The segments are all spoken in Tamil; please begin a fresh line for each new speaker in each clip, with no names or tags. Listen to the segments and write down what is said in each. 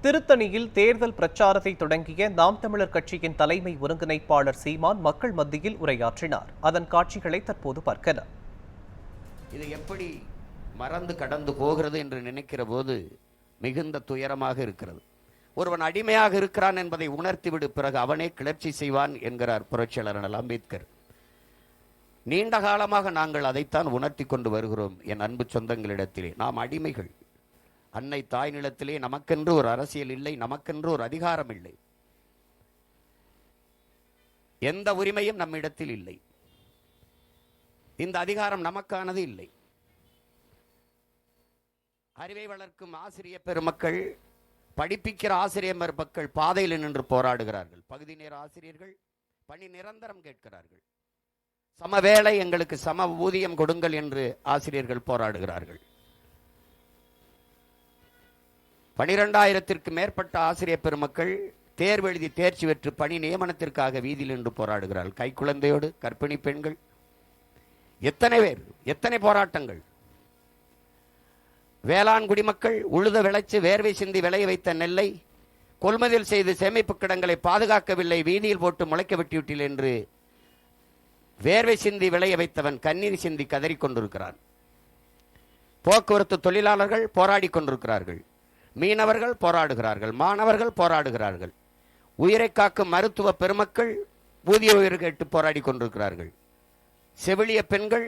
திருத்தணியில் தேர்தல் பிரச்சாரத்தை தொடங்கிய நாம் தமிழர் கட்சியின் தலைமை ஒருங்கிணைப்பாளர் சீமான் மக்கள் மத்தியில் உரையாற்றினார். அதன் காட்சிகளை தற்போது பார்க்கலாம்.
இது எப்படி மறந்து கடந்து போகிறது என்று நினைக்கிற போது மிகுந்த துயரமாக இருக்கிறது. ஒருவன் அடிமையாக இருக்கிறான் என்பதை உணர்த்திவிடு, பிறகு அவனே கிளர்ச்சி செய்வான் என்கிறார் புரட்சியாளர் அண்ணல் அம்பேத்கர். நீண்ட காலமாக நாங்கள் அதைத்தான் உணர்த்தி கொண்டு வருகிறோம். என் அன்பு சொந்தங்களிடத்திலே நாம் அடிமைகள். அன்னை தாய் நிலத்திலே நமக்கென்று ஒரு அரசியல் இல்லை, நமக்கென்று ஒரு அதிகாரம் இல்லை, எந்த உரிமையும் நம்மிடத்தில் இல்லை. இந்த அதிகாரம் நமக்கானது இல்லை. அறிவை வளர்க்கும் ஆசிரியர் பெருமக்கள், படிப்பிக்கிற ஆசிரியர் பெருமக்கள் பாதையில் நின்று போராடுகிறார்கள். பகுதி நேர ஆசிரியர்கள் பணி நிரந்தரம் கேட்கிறார்கள். சம வேளை எங்களுக்கு சம ஊதியம் கொடுங்கள் என்று ஆசிரியர்கள் போராடுகிறார்கள். 12,000ற்கு மேற்பட்ட ஆசிரியர் பெருமக்கள் தேர்வு எழுதி தேர்ச்சி பெற்று பணி நியமனத்திற்காக வீதியில் நின்று போராடுகிறார்கள். கைக்குழந்தையோடு கர்ப்பிணி பெண்கள், எத்தனை பேர், எத்தனை போராட்டங்கள். வேளாண் குடிமக்கள் உழுத விளைச்சு வேர்வை சிந்தி விளைய வைத்த நெல்லை கொள்முதல் செய்து சேமிப்பு கிடங்களை பாதுகாக்கவில்லை, வீதியில் போட்டு முளைக்க விட்டுவிட்டீர்கள் என்று வேர்வை சிந்தி விளைய வைத்தவன் கண்ணீர் சிந்தி கதறி கொண்டிருக்கிறான். போக்குவரத்து தொழிலாளர்கள் போராடி கொண்டிருக்கிறார்கள். மீனவர்கள் போராடுகிறார்கள். மாணவர்கள் போராடுகிறார்கள். உயிரை காக்கும் மருத்துவ பெருமக்கள் ஊதிய உயிர் கேட்டு போராடி கொண்டிருக்கிறார்கள். செவிலிய பெண்கள்,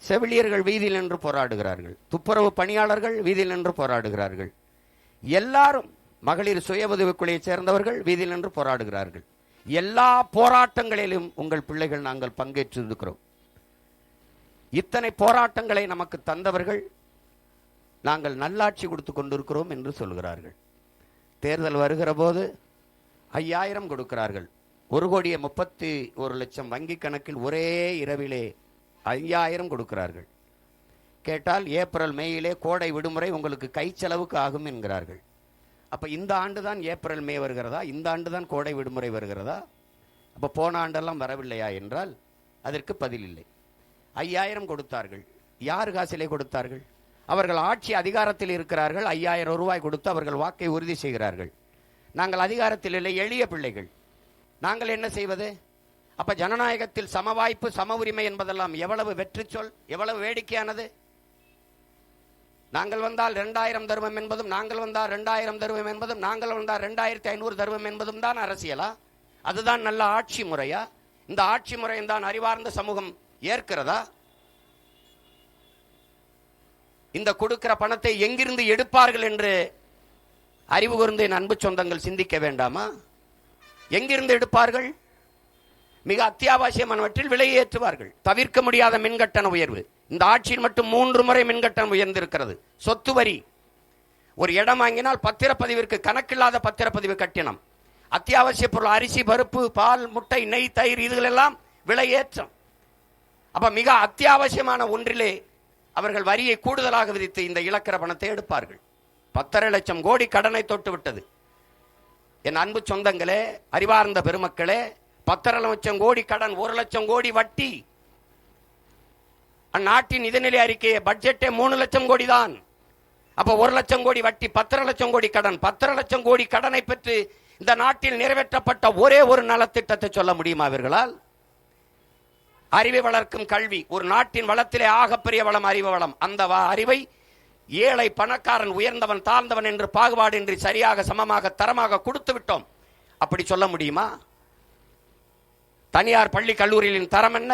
செவிலியர்கள் வீதியில் நின்று போராடுகிறார்கள். துப்புரவு பணியாளர்கள் வீதியில் நின்று போராடுகிறார்கள். எல்லாரும், மகளிர் சுய உதவிக்குழுவை சேர்ந்தவர்கள் வீதியில் நின்று போராடுகிறார்கள். எல்லா போராட்டங்களிலும் உங்கள் பிள்ளைகள் நாங்கள் பங்கேற்றிருக்கிறோம். இத்தனை போராட்டங்களை நமக்கு தந்தவர்கள் நாங்கள் நல்லாட்சி கொடுத்து கொண்டிருக்கிறோம் என்று சொல்கிறார்கள். தேர்தல் வருகிற போது 5,000 கொடுக்கிறார்கள். 1,31,00,000 வங்கி கணக்கில் ஒரே இரவிலே 5,000 கொடுக்கிறார்கள். கேட்டால் ஏப்ரல் மேயிலே கோடை விடுமுறை உங்களுக்கு கை செலவுக்கு ஆகும் என்கிறார்கள். அப்போ இந்த ஆண்டு தான் ஏப்ரல் மே வருகிறதா? இந்த ஆண்டு தான் கோடை விடுமுறை வருகிறதா? அப்போ போன ஆண்டெல்லாம் வரவில்லையா என்றால் அதற்கு பதில் இல்லை. 5,000 கொடுத்தார்கள். யார் காசிலே கொடுத்தார்கள்? அவர்கள் ஆட்சி அதிகாரத்தில் இருக்கிறார்கள். 5,000 ரூபாய் கொடுத்து அவர்கள் வாக்கை உறுதி செய்கிறார்கள். நாங்கள் அதிகாரத்தில் இல்லை, எளிய பிள்ளைகள். நாங்கள் என்ன செய்வது? அப்ப ஜனநாயகத்தில் சம வாய்ப்பு சம உரிமை என்பதெல்லாம் எவ்வளவு வெற்றி சொல், எவ்வளவு வேடிக்கையானது. நாங்கள் வந்தால் 2,000 தருவம் என்பதும், நாங்கள் வந்தால் 2,000 தருவம் என்பதும், நாங்கள் வந்தால் 2,500 தருவம் என்பதும் தான் அரசியலா? அதுதான் நல்ல ஆட்சி முறையா? இந்த ஆட்சி முறையும் தான் அறிவார்ந்த சமூகம் ஏற்கிறதா? இந்த கொடுக்கிற பணத்தை எங்கிருந்து எடுப்பார்கள் என்று அறிவு கூர்ந்து என் அன்பு சொந்தங்கள் சிந்திக்க வேண்டாமா? எங்கிருந்து எடுப்பார்கள்? மிக அத்தியாவசியமானவற்றில் விலையை ஏற்றுவார்கள். தவிர்க்க முடியாத மின்கட்டண உயர்வு. இந்த ஆட்சியில் மட்டும் 3 முறை மின்கட்டணம் உயர்ந்திருக்கிறது. சொத்து வரி, ஒரு இடம் வாங்கினால் பத்திரப்பதிவிற்கு கணக்கில்லாத பத்திரப்பதிவு கட்டணம், அத்தியாவசிய பொருள் அரிசி பருப்பு பால் முட்டை நெய் தயிர் இதுகளெல்லாம் விலை ஏற்றம். அப்ப மிக அத்தியாவசியமான ஒன்றிலே அவர்கள் வரியை கூடுதலாக விதித்து இந்த இழக்கிற பணத்தை எடுப்பார்கள். 10,00,000 கோடி கடனை தொட்டு விட்டது. என் அன்பு சொந்தங்களே, அறிவார்ந்த பெருமக்களே, 10,00,000 கோடி கடன், 1,00,000 கோடி வட்டி. அந்நாட்டின் நிதிநிலை அறிக்கையை பட்ஜெட்டே 3,00,000 கோடி தான். அப்ப 1,00,000 கோடி வட்டி, 10,00,000 கோடி கடன். 10,00,000 கோடி கடனை பெற்று இந்த நாட்டில் நிறைவேற்றப்பட்ட ஒரே ஒரு நலத்திட்டத்தை சொல்ல முடியுமா இவர்களால்? அறிவை வளர்க்கும் கல்வி. ஒரு நாட்டின் வளத்திலே ஆகப்பெரிய வளம் அறிவு வளம். அந்த அறிவை ஏழை பணக்காரன் உயர்ந்தவன் தாழ்ந்தவன் என்று பாகுபாடின்றி சரியாக சமமாக தரமாக கொடுத்து விட்டோம். அப்படி சொல்ல முடியுமா? தனியார் பள்ளி கல்லூரிகளின் தரம் என்ன?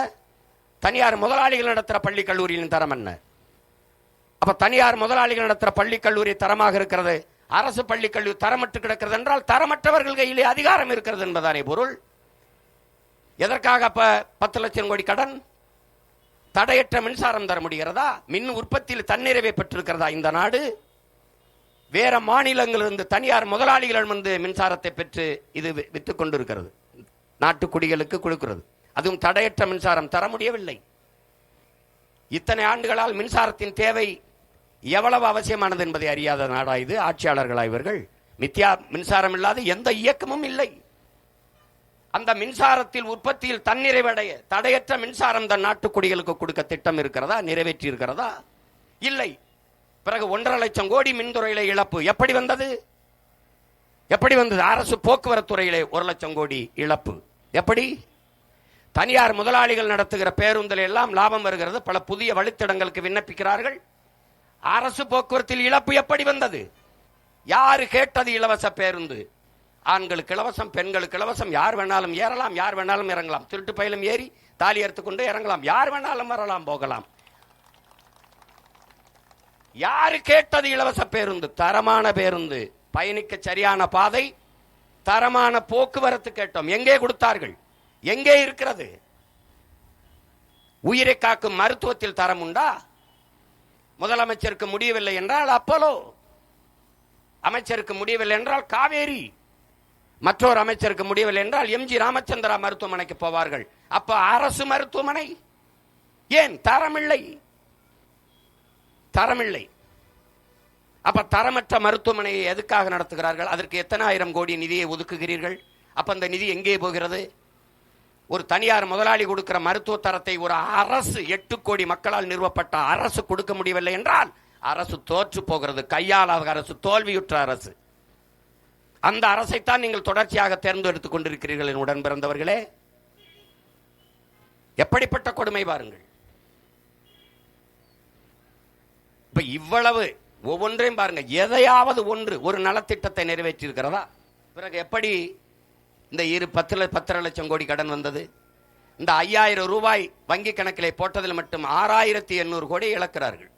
தனியார் முதலாளிகள் நடத்துகிற பள்ளி கல்லூரிகளின் தரம் என்ன? அப்ப தனியார் முதலாளிகள் நடத்துகிற பள்ளி கல்லூரி தரமாக இருக்கிறது, அரசு பள்ளி கல்லூரி தரமற்று கிடக்கிறது என்றால் தரமற்றவர்கள் கையிலே அதிகாரம் இருக்கிறது என்பதானே பொருள். எதற்காக அப்ப 10,00,000 கோடி கடன்? தடையற்ற மின்சாரம் தர முடிகிறதா? மின் உற்பத்தியில் தன்னிறைவை பெற்றிருக்கிறதா இந்த நாடு? வேற மாநிலங்களிலிருந்து தனியார் முதலாளிகள் வந்து மின்சாரத்தை பெற்று இது வித்துக் கொண்டிருக்கிறது, நாட்டு குடிகளுக்கு கொடுக்கிறது. அதுவும் தடையற்ற மின்சாரம் தர முடியவில்லை. இத்தனை ஆண்டுகளால் மின்சாரத்தின் தேவை எவ்வளவு அவசியமானது என்பதை அறியாத நாடா இது? ஆட்சியாளர்களா இவர்கள்? மின்சாரம் இல்லாத எந்த இயக்கமும் இல்லை. அந்த மின்சாரத்தில் உற்பத்தியில் தன்னிறைவடைய தடையற்ற மின்சாரம் தன் நாட்டு குடிகளுக்கு கொடுக்க திட்டம் இருக்கிறதா? நிறைவேற்றி இருக்கிறதா? இல்லை. பிறகு 1.5 லட்சம் கோடி மின்துறையில இழப்பு. எப்படி வந்தது? எப்படி வந்தது? அரசு போக்குவரத்து துறையிலே 1 லட்சம் கோடி இழப்பு. எப்படி? தனியார் முதலாளிகள் நடத்துகிற பேருந்தில் எல்லாம் லாபம் வருகிறது. பல புதிய வழித்தடங்களுக்கு விண்ணப்பிக்கிறார்கள். அரசு போக்குவரத்தில் இழப்பு எப்படி வந்தது? யாரு கேட்டது இலவச பேருந்து? ஆண்களுக்கு இலவசம், பெண்களுக்கு இலவசம், யார் வேணாலும் ஏறலாம், யார் வேணாலும் இறங்கலாம், திருட்டு பயிலும் ஏறி தாலி எடுத்துக்கொண்டு இறங்கலாம், யார் வேணாலும் வரலாம் போகலாம். யாரு கேட்டது இலவச பேருந்து? தரமான பேருந்து, பயணிக்க சரியான பாதை, தரமான போக்குவரத்து கேட்டோம். எங்கே கொடுத்தார்கள்? எங்கே இருக்கிறது? உயிரை காக்கும் மருத்துவத்தில் தரம் உண்டா? முதலமைச்சருக்கு முடியவில்லை என்றால் அப்போலோ, அமைச்சருக்கு முடியவில்லை என்றால் காவேரி, மற்றொரு அமைச்சருக்கு முடியவில்லை என்றால் எம்ஜி ராமச்சந்திரா மருத்துவமனைக்கு போவார்கள். அப்ப அரசு மருத்துவமனை ஏன் தரமில்லை? தரமில்லை. அப்ப தரமற்ற மருத்துவமனையை எதுக்காக நடத்துகிறார்கள்? அதற்கு எத்தனை ஆயிரம் கோடி நிதியை ஒதுக்குகிறீர்கள்? அப்ப அந்த நிதி எங்கே போகிறது? ஒரு தனியார் முதலாளி கொடுக்கிற மருத்துவ தரத்தை ஒரு அரசு 8 கோடி மக்களால் நிறுவப்பட்ட அரசு கொடுக்க முடியவில்லை என்றால் அரசு தோற்று போகிறது. கையாளாத அரசு, தோல்வியுற்ற அரசு. அந்த அரசைத்தான் நீங்கள் தொடர்ச்சியாக தேர்ந்தெடுத்துக் கொண்டிருக்கிறீர்கள். என் உடன் பிறந்தவர்களே, எப்படிப்பட்ட கொடுமை பாருங்கள். இப்ப இவ்வளவு ஒவ்வொன்றையும் பாருங்க. எதையாவது ஒரு நலத்திட்டத்தை நிறைவேற்றி இருக்கிறதா? பிறகு எப்படி இந்த 10 லட்சம் கோடி கடன் வந்தது? இந்த 5000 ரூபாய் வங்கி கணக்கிலே போட்டதில் மட்டும் 6800 கோடி இழக்கிறார்கள்.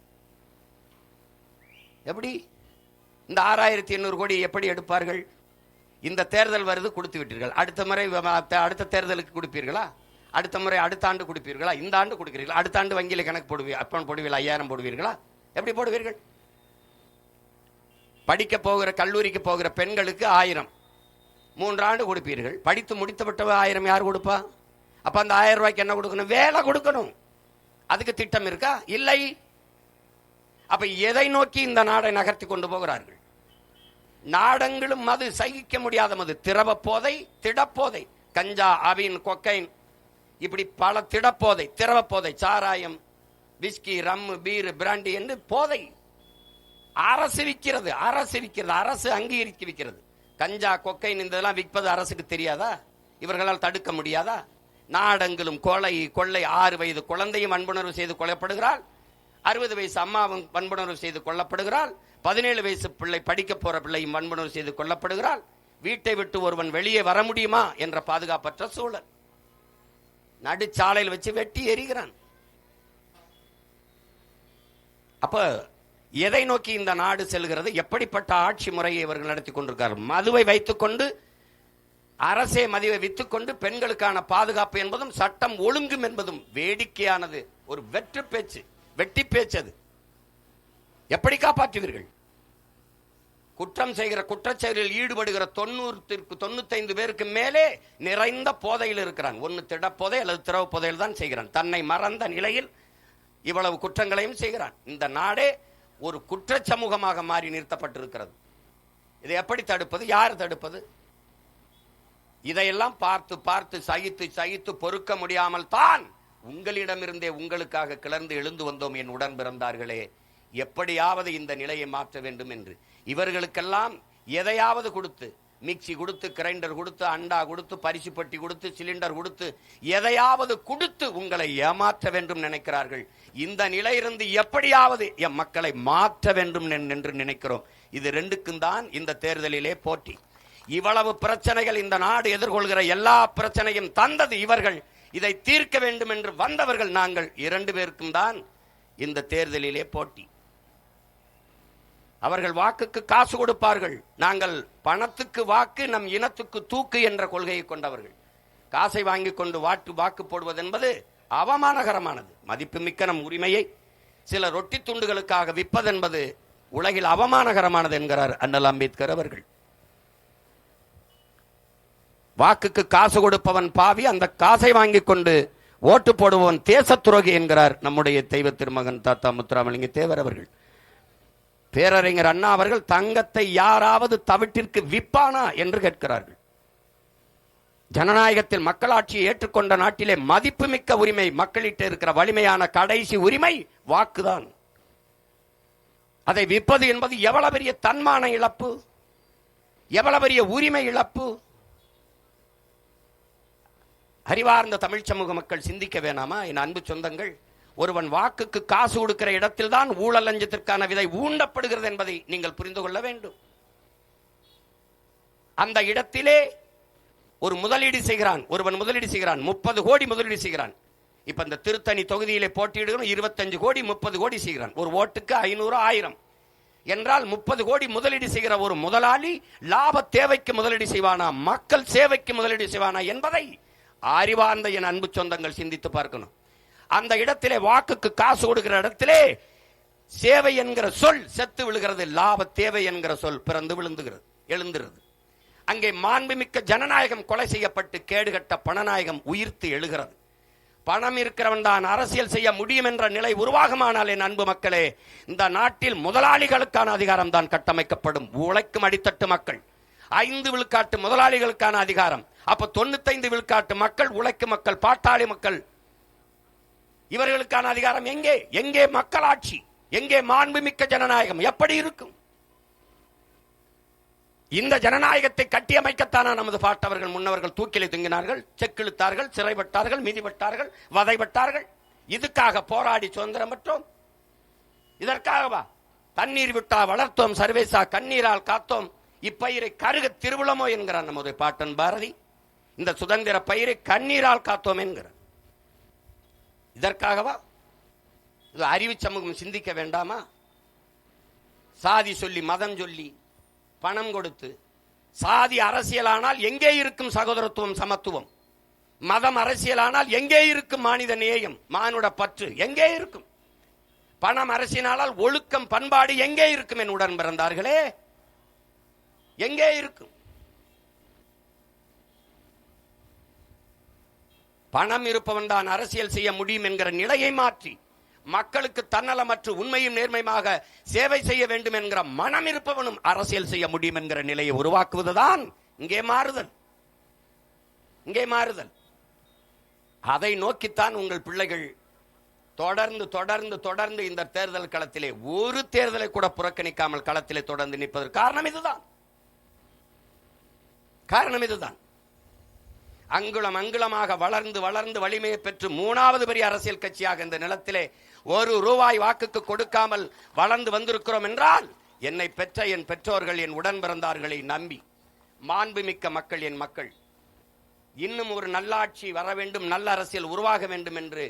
எப்படி இந்த 6800 கோடி எப்படி எடுப்பார்கள்? இந்த தேர்தல் வருது, கொடுத்து விட்டீர்கள். அடுத்த முறை அடுத்த தேர்தலுக்கு கொடுப்பீர்களா? அடுத்த முறை அடுத்த ஆண்டு கொடுப்பீர்களா? இந்த ஆண்டு கொடுக்கிறீர்களா? அடுத்த ஆண்டு வங்கியில கணக்கு போடுவீர்கள் 5000 போடுவீர்களா? எப்படி போடுவீர்கள்? படிக்க போகிற கல்லூரிக்கு போகிற பெண்களுக்கு 1000 3 ஆண்டு கொடுப்பீர்கள். படித்து முடித்தப்பட்ட 1000 யார் கொடுப்பா? அப்ப அந்த 1000 ரூபாய்க்கு என்ன கொடுக்கணும்? வேலை கொடுக்கணும். அதுக்கு திட்டம் இருக்கா? இல்லை. அப்ப எதை நோக்கி இந்த நாடை நகர்த்தி கொண்டு போகிறார்கள்? நாடங்களும் மது, சகிக்க முடியாத மது, திரவ போதை, திடப்போதை, கஞ்சா, அபின், கொக்கைன், இப்படி பல திடப்போதை, திரவ போதை, சாராயம், விஸ்கி, ரம், பீர், பிராண்டி என்று போதை அரசு விற்கிறது. அரசு அங்கீகரிக்க விற்கிறது. கஞ்சா, கொக்கைன் இதெல்லாம் விற்பது அரசுக்கு தெரியாதா? இவர்களால் தடுக்க முடியாதா? நாடங்களும் கொள்ளை 6 வயது குழந்தையும் வன்புணர்வு செய்து கொல்லப்படுகிறாள். 60 வயசு அம்மாவும் வன்புணர்வு செய்து கொல்லப்படுகிறாள். 17 வயசு பிள்ளை, படிக்க போற பிள்ளையும் வன்புணர்வு செய்து கொல்லப்படுகிறாள். வீட்டை விட்டு ஒருவன் வெளியே வர முடியுமா என்ற பாதுகாப்பற்ற சூழல். நடுச்சாலையில் வச்சு வெட்டி எறிகிறான். அப்ப எதை நோக்கி இந்த நாடு செல்கிறது? எப்படிப்பட்ட ஆட்சி முறையை இவர்கள் நடத்தி கொண்டிருக்கிறார்கள்? மதுவை வைத்துக்கொண்டு, அரசே மதுவை வித்துக்கொண்டு, பெண்களுக்கான பாதுகாப்பு என்பதும் சட்டம் ஒழுங்கும் என்பதும் வேடிக்கையானது. ஒரு வெட்டி பேச்சு. அது எப்படி காப்பாற்றுவீர்கள்? குற்றம் செய்கிற, குற்றச்செயலில் ஈடுபடுகிற 95 பேருக்கு மேலே நிறைந்த போதையில் இருக்கிறான். ஒன்னு திடப்போதை அல்லது திரவ போதையில் தான் செய்கிறான். தன்னை மறந்த நிலையில் இவ்வளவு குற்றங்களையும் செய்கிறான். இந்த நாடே ஒரு குற்ற சமூகமாக மாறி நிறுத்தப்பட்டிருக்கிறது. இதை எப்படி தடுப்பது? யார் தடுப்பது? இதையெல்லாம் பார்த்து சகித்து பொறுக்க முடியாமல் தான் உங்களிடமிருந்தே உங்களுக்காக கிளர்ந்து எழுந்து வந்தோம். என் உடன் பிறந்தார்களே, எப்படியாவது இந்த நிலையை மாற்ற வேண்டும் என்று. இவர்களுக்கெல்லாம் எதையாவது கொடுத்து, மிக்சி கொடுத்து, கிரைண்டர் கொடுத்து, அண்டா கொடுத்து, பரிசு பெட்டி கொடுத்து, சிலிண்டர் கொடுத்து, எதையாவது கொடுத்து உங்களை ஏமாற்ற வேண்டும் நினைக்கிறார்கள். இந்த நிலையிலிருந்து எப்படியாவது என் மக்களை மாற்ற வேண்டும் என்று நினைக்கிறோம். இது 2க்கும் தான் இந்த தேர்தலிலே போட்டி. இவ்வளவு பிரச்சனைகள் இந்த நாடு எதிர்கொள்கிற எல்லா பிரச்சனையும் தந்தது இவர்கள். இதை தீர்க்க வேண்டும் என்று வந்தவர்கள் நாங்கள். 2 பேருக்கும் தான் இந்த தேர்தலிலே போட்டி. அவர்கள் வாக்குக்கு காசு கொடுப்பார்கள். நாங்கள் பணத்துக்கு வாக்கு, நம் இனத்துக்கு தூக்கு என்ற கொள்கையை கொண்டவர்கள். காசை வாங்கி கொண்டு வாக்கு போடுவது என்பது அவமானகரமானது. மதிப்புமிக்க நம் உரிமையை சில ரொட்டி துண்டுகளுக்காக விற்பதென்பது உலகில் அவமானகரமானது என்கிறார் அண்ணல் அம்பேத்கர் அவர்கள். வாக்குக்கு காசு கொடுப்பவன் பாவி, அந்த காசை வாங்கி கொண்டு ஓட்டு போடுபவன் தேச துரோகி என்கிறார் நம்முடைய தெய்வ திருமகன் தாத்தா முத்துராமலிங்க தேவர் அவர்கள். பேரறிஞர் அண்ணா அவர்கள் தங்கத்தை யாராவது தவிட்டிற்கு விற்பானா என்று கேட்கிறார்கள். ஜனநாயகத்தில் மக்களாட்சியை ஏற்றுக்கொண்ட நாட்டிலே மதிப்புமிக்க உரிமை, மக்களிட்ட இருக்கிற வலிமையான கடைசி உரிமை வாக்குதான். அதை விற்பது என்பது எவ்வளவு பெரிய தன்மான இழப்பு, எவ்வளவு பெரிய உரிமை இழப்பு. அறிவார்ந்த தமிழ் சமூக மக்கள் சிந்திக்க வேணாமா? என் அன்பு சொந்தங்கள், ஒருவன் வாக்குக்கு காசு கொடுக்கிற இடத்தில் தான் ஊழல் லஞ்சத்திற்கான விதை ஊண்டப்படுகிறது என்பதை நீங்கள் புரிந்து கொள்ள வேண்டும். அந்த இடத்திலே ஒரு முதலீடு செய்கிறான், ஒருவன் முதலீடு செய்கிறான், 30 கோடி முதலீடு செய்கிறான். இப்ப இந்த திருத்தணி தொகுதியிலே போட்டியிடுகிறோம், 25 கோடி 30 கோடி செய்கிறான். ஒரு ஓட்டுக்கு 500 1000 என்றால் 30 கோடி முதலீடு செய்கிற ஒரு முதலாளி லாப தேவைக்கு முதலீடு செய்வானா, மக்கள் சேவைக்கு முதலீடு செய்வானா என்பதை அறிவார்ந்த என் அன்பு சொந்தங்கள் சிந்தித்து பார்க்கணும். அந்த இடத்திலே வாக்குக்கு காசு கொடுக்கிற இடத்திலே சேவை என்கிற சொல் செத்து விழுகிறது, லாப தேவை என்கிற சொல் பிறந்து விழுந்துகிறது, எழுந்துகிறது. அங்கே மாண்புமிக்க ஜனநாயகம் கொலை செய்யப்பட்டு கேடுகட்ட பணநாயகம் உயிர்த்து எழுகிறது. பணம் இருக்கிறவன் தான் அரசியல் செய்ய முடியும் என்ற நிலை உருவாகுமானால் என் அன்பு மக்களே, இந்த நாட்டில் முதலாளிகளுக்கான அதிகாரம் தான் கட்டமைக்கப்படும். உழைக்கும் அடித்தட்டு மக்கள் 5 விழுக்காட்டு முதலாளிகளுக்கான அதிகாரம். அப்ப 95 விழுக்காட்டு மக்கள், உழைக்கும் மக்கள், பாட்டாளி மக்கள், இவர்களுக்கான அதிகாரம் எங்கே? எங்கே மக்களாட்சி? எங்கே மாண்புமிக்க ஜனநாயகம்? எப்படி இருக்கும்? இந்த ஜனநாயகத்தை கட்டியமைக்கத்தான நமது பாட்டவர்கள் முன்னவர்கள் தூக்கிலே தொங்கினார்கள், செக்கிழுத்தார்கள், சிறைப்பட்டார்கள், மிதிப்பட்டார்கள், வதைப்பட்டார்கள். இதுக்காக போராடி சுதந்திரம் பெற்றோம். இதற்காகவா? தண்ணீர் விட்டா வளர்த்தோம் சர்வேசா, கண்ணீரால் காத்தோம் இப்பயிரை கருக திருவிழமோ என்கிறார் நமது பாட்டன் பாரதி. இந்த சுதந்திர பயிரை கண்ணீரால் காத்தோம் என்கிறார். இதற்காகவா? இது அறிவு சமூகம் சிந்திக்க வேண்டாமா? சாதி சொல்லி, மதம் சொல்லி, பணம் கொடுத்து, சாதி அரசியலானால் எங்கே இருக்கும் சகோதரத்துவம், சமத்துவம்? மதம் அரசியலானால் எங்கே இருக்கும் மானித நேயம், மானுட பற்று? எங்கே இருக்கும்? பணம் அரசியலானால் ஒழுக்கம், பண்பாடு எங்கே இருக்கும்? என் உடன் பிறந்தார்களே, எங்கே இருக்கும்? பணம் இருப்பவன் தான் அரசியல் செய்ய முடியும் என்கிற நிலையை மாற்றி மக்களுக்கு தன்னலமற்று உண்மையும் நேர்மையாக சேவை செய்ய வேண்டும் என்கிற மனம் இருப்பவனும் அரசியல் செய்ய முடியும் என்கிற நிலையை உருவாக்குவதுதான் இங்கே மாறுதல். இங்கே மாறுதல். அதை நோக்கித்தான் உங்கள் பிள்ளைகள் தொடர்ந்து தொடர்ந்து தொடர்ந்து இந்த தேர்தல் களத்திலே ஒரு தேர்தலை கூட புறக்கணிக்காமல் களத்திலே தொடர்ந்து நிற்பதற்கு காரணம் இதுதான். காரணம் இதுதான். அங்குலம் அங்குலமாக வளர்ந்து வளர்ந்து வலிமையை பெற்று 3வது பெரிய அரசியல் கட்சியாக இந்த நிலத்திலே ₹1 வாக்குக்கு கொடுக்காமல் வளர்ந்து வந்திருக்கிறோம் என்றால், என்னை பெற்ற என் பெற்றோர்கள், என் உடன் பிறந்தார்களை நம்பி மாண்புமிக்க மக்கள், என் மக்கள் இன்னும் ஒரு நல்லாட்சி வர வேண்டும், நல்ல அரசியல் உருவாக வேண்டும் என்று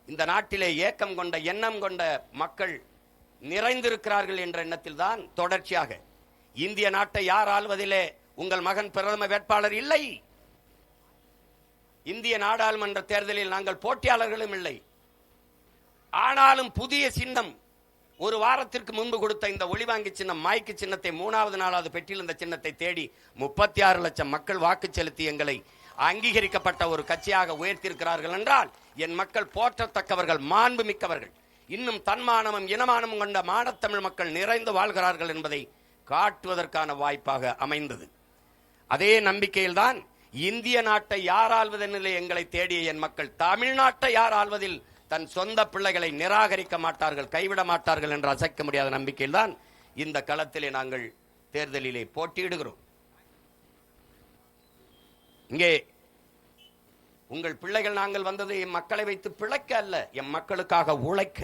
இந்த நாட்டிலே ஏக்கம் கொண்ட, எண்ணம் கொண்ட மக்கள் நிறைந்திருக்கிறார்கள் என்ற எண்ணத்தில் தான் தொடர்ச்சியாக இந்திய நாட்டை யார் ஆள்வதிலே உங்கள் மகன் பிரதம வேட்பாளர் இல்லை. இந்திய நாடாளுமன்ற தேர்தலில் நாங்கள் போட்டியாளர்களும் இல்லை. ஆனாலும் புதிய சின்னம், ஒரு வாரத்திற்கு முன்பு கொடுத்த இந்த ஒளிவாங்கி சின்னம், மைக்கு சின்னத்தை 3வது 4வது பெட்டியில் இந்த சின்னத்தை தேடி 36 லட்சம் மக்கள் வாக்கு செலுத்தி எங்களை அங்கீகரிக்கப்பட்ட ஒரு கட்சியாக உயர்த்தியிருக்கிறார்கள் என்றால், என் மக்கள் போற்றத்தக்கவர்கள், மாண்பு மிக்கவர்கள், இன்னும் தன்மானமும் இனமானமும் கொண்ட மானத்தமிழ் மக்கள் நிறைந்து வாழ்கிறார்கள் என்பதை காட்டுவதற்கான வாய்ப்பாக அமைந்தது. அதே நம்பிக்கையில்தான் இந்திய நாட்டை யார் ஆள்வதெனிலே எங்களை தேடிய என் மக்கள் தமிழ்நாட்டை யார் ஆள்வதில் தன் சொந்த பிள்ளைகளை நிராகரிக்க மாட்டார்கள், கைவிட மாட்டார்கள் என்று அசைக்க முடியாத நம்பிக்கையில் தான் இந்த களத்திலே நாங்கள் தேர்தலிலே போட்டியிடுகிறோம். இங்கே உங்கள் பிள்ளைகள் நாங்கள் வந்தது என் மக்களை வைத்து பிழைக்க அல்ல, என் மக்களுக்காக உழைக்க.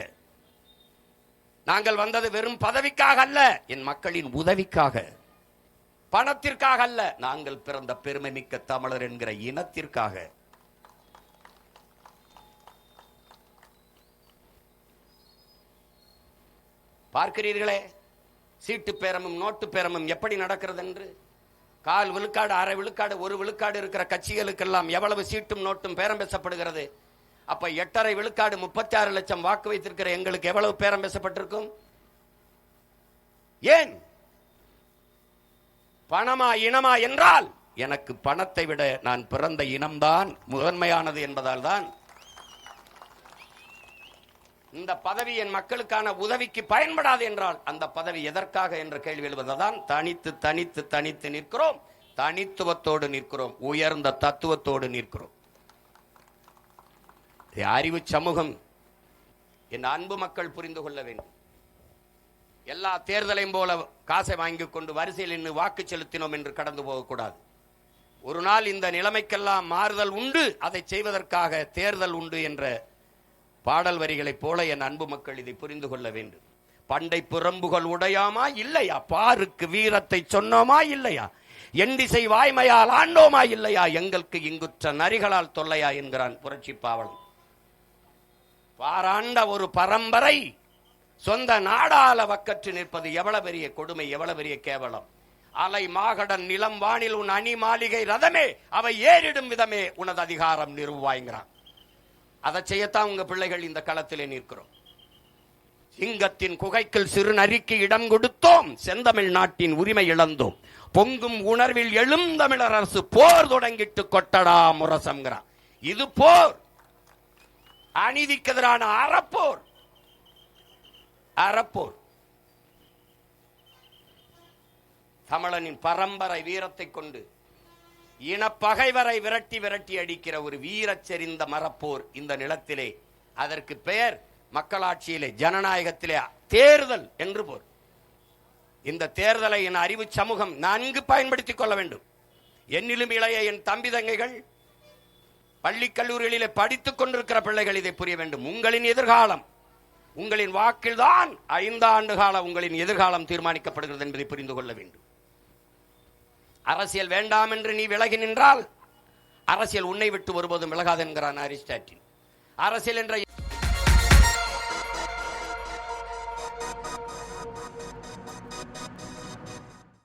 நாங்கள் வந்தது வெறும் பதவிக்காக அல்ல, என் மக்களின் உதவிக்காக, பணத்திற்காக அல்ல, நாங்கள் பிறந்த பெருமை மிக்க தமிழர் என்கிற இனத்திற்காக. பார்க்கிறீர்களே, சீட்டு பேரமும் நோட்டு பேரமும் எப்படி நடக்கிறது என்று. 1/4 விழுக்காடு, 1/2 விழுக்காடு, 1 விழுக்காடு இருக்கிற கட்சிகளுக்கெல்லாம் எவ்வளவு சீட்டும் நோட்டும் பேரம் பேசப்படுகிறது. அப்ப 8.5 விழுக்காடு 36 லட்சம் வாக்கு வைத்திருக்கிற எங்களுக்கு எவ்வளவு பேரம் பேசப்பட்டிருக்கும்? ஏன்? பணமா இனமா என்றால், எனக்கு பணத்தை விட நான் பிறந்த இனம்தான் முதன்மையானது என்பதால் தான் இந்த பதவி என் மக்களுக்கான உதவிக்கு பயன்படாது என்றால் அந்த பதவி எதற்காக என்ற கேள்வி எழுவதுதான். தனித்து தனித்து தனித்து நிற்கிறோம், தனித்துவத்தோடு நிற்கிறோம், உயர்ந்த தத்துவத்தோடு நிற்கிறோம். அறிவு சமூகம், என் அன்பு மக்கள் புரிந்து கொள்ள வேண்டும். எல்லா தேர்தலையும் போல காசை வாங்கி கொண்டு வரிசையில் நின்று வாக்கு செலுத்தினோம் என்று கடந்து போகக்கூடாது. ஒரு நாள் இந்த நிலைமைக்கெல்லாம் மாறுதல் உண்டு, அதை செய்வதற்காக தேர்தல் உண்டு என்ற பாடல் வரிகளைப் போல என் அன்பு மக்கள் இதை புரிந்து கொள்ள வேண்டும். பண்டை புறம்புகள் உடையாமா இல்லையா, பாருக்கு வீரத்தை சொன்னோமா இல்லையா, எண்டிசை வாய்மையால் ஆண்டோமா இல்லையா, எங்களுக்கு இங்குற்ற நரிகளால் தொல்லையா என்கிறான் புரட்சி பாவலன். பாராண்ட ஒரு பரம்பரை சொந்த நாடால வக்கற்று நிற்பது எவ்வளவு பெரிய கொடுமை, எவ்வளவு பெரிய கேவலம். அலை மாகடன் நிலம் வானில் உன் அணி மாளிகை ரதமே அவை ஏறிடும் விதமே உனது அதிகாரம் நிறுவாய்கிறான். அதை செய்யத்தான் உங்க பிள்ளைகள் இந்த களத்திலே நிற்கிறோம். சிங்கத்தின் குகைக்குள் சிறு நரிக்கு இடம் கொடுத்தோம், செந்தமிழ் நாட்டின் உரிமை இழந்தோம், பொங்கும் உணர்வில் எழும் தமிழர் அரசு போர் தொடங்கிட்டு கொட்டடா முரசம்ங்கிறான். இது போர், அநீதிக்கு எதிரான அறப்போர். அறப்போர் தமிழனின் பரம்பரை வீரத்தை கொண்டு இனப்பகைவரை விரட்டி விரட்டி அடிக்கிற ஒரு வீரச்செறிந்த மரப்போர் இந்த நிலத்திலே. அதற்கு பெயர் மக்களாட்சியிலே, ஜனநாயகத்திலே தேர்தல் என்று போர். இந்த தேர்தலை என் அறிவு சமூகம் நன்கு பயன்படுத்திக் கொள்ள வேண்டும். என்னிலும் இளைய என் தம்பி தங்கைகள், பள்ளி கல்லூரிகளிலே படித்துக் கொண்டிருக்கிற பிள்ளைகள் இதை புரிய வேண்டும். உங்களின் எதிர்காலம், உங்களின் வாக்கில்தான் 5 ஆண்டு கால உங்களின் எதிர்காலம் தீர்மானிக்கப்படுகிறது என்பதை புரிந்து கொள்ள வேண்டும். அரசியல் வேண்டாம் என்று நீ விலகி நின்றால் அரசியல் உன்னை விட்டு ஒருபோதும் விலகாது என்கிறான் அரிஸ்டாட்டில். அரசியல் என்ற